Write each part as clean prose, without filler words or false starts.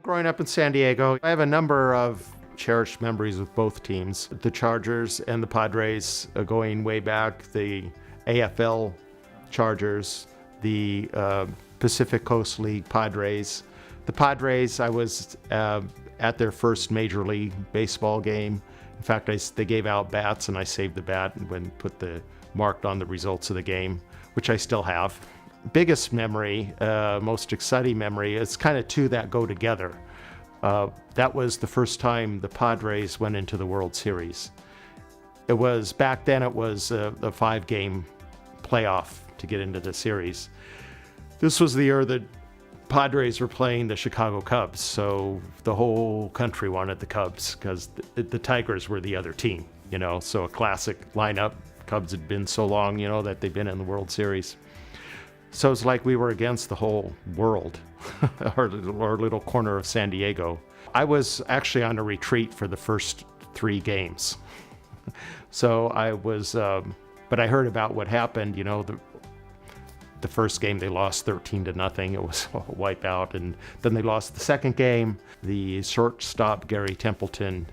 growing up in San Diego, I have a number of cherished memories with both teams. The Chargers and the Padres, going way back, the AFL Chargers, the Pacific Coast League Padres. The Padres, I was at their first Major League Baseball game. In fact, they gave out bats and I saved the bat and marked on the results of the game, which I still have. Biggest memory, most exciting memory, it's kind of two that go together. That was the first time the Padres went into the World Series. Back then it was a 5-game playoff to get into the series. This was the year that Padres were playing the Chicago Cubs, so the whole country wanted the Cubs because the Tigers were the other team, so a classic lineup. Cubs had been so long, that they've been in the World Series. So it's like we were against the whole world, our little corner of San Diego. I was actually on a retreat for the first 3 games. So I was, but I heard about what happened, the first game they lost 13-0. It was a wipeout. And then they lost the second game. The shortstop, Gary Templeton,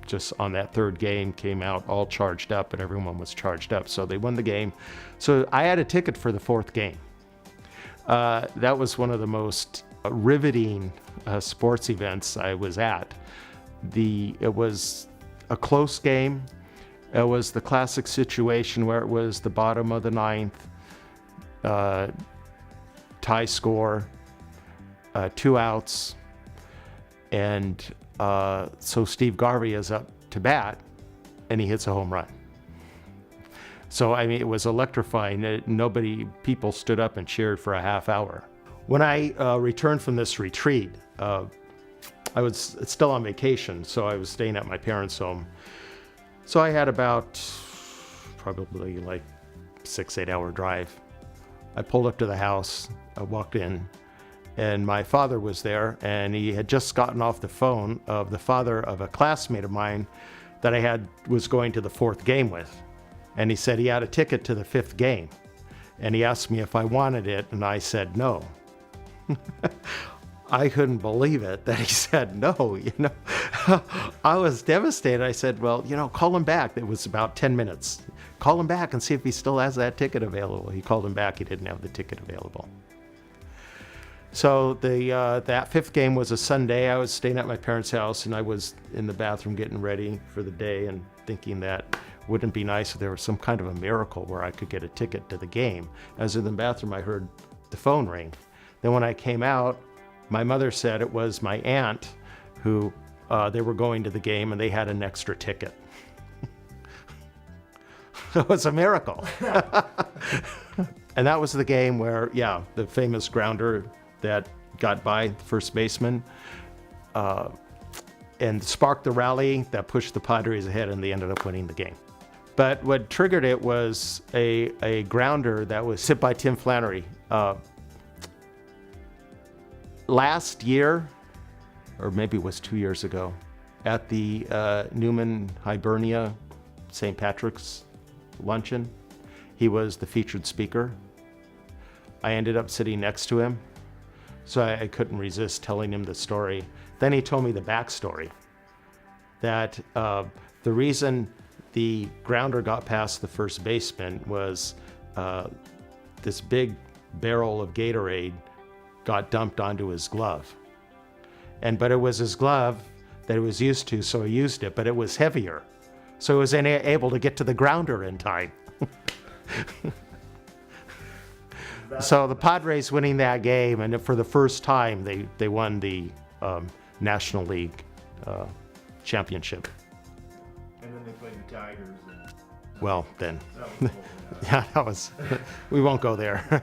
just on that third game came out all charged up, and everyone was charged up. So they won the game. So I had a ticket for the 4th game. That was one of the most riveting sports events I was at. It was a close game. It was the classic situation where it was the bottom of the 9th, tie score, 2 outs, and so Steve Garvey is up to bat, and he hits a home run. So, I mean, it was electrifying. People stood up and cheered for a half hour. When I returned from this retreat, I was still on vacation, so I was staying at my parents' home. So I had about probably like 6-8 hour drive. I pulled up to the house, I walked in, and my father was there, and he had just gotten off the phone of the father of a classmate of mine that I was going to the 4th game with. And he said he had a ticket to the 5th game. And he asked me if I wanted it, and I said no. I couldn't believe it that he said no, I was devastated. I said, well, call him back. It was about 10 minutes. Call him back and see if he still has that ticket available. He called him back. He didn't have the ticket available. So that 5th game was a Sunday. I was staying at my parents' house, and I was in the bathroom getting ready for the day and thinking that wouldn't it be nice if there was some kind of a miracle where I could get a ticket to the game. As in the bathroom, I heard the phone ring. Then when I came out, my mother said it was my aunt who they were going to the game and they had an extra ticket. It was a miracle. And that was the game where, the famous grounder that got by the first baseman and sparked the rally that pushed the Padres ahead, and they ended up winning the game. But what triggered it was a grounder that was hit by Tim Flannery. Last year, or maybe it was 2 years ago, at the Newman Hibernia St. Patrick's luncheon, he was the featured speaker. I ended up sitting next to him, so I couldn't resist telling him the story. Then he told me the backstory, that the reason the grounder got past the first baseman was this big barrel of Gatorade got dumped onto his glove. But it was his glove that he was used to, so he used it, but it was heavier. So he was able to get to the grounder in time. So the Padres winning that game, and for the first time, they won the National League championship. And then they played the Tigers. Well, then. That was cool, Yeah, we won't go there.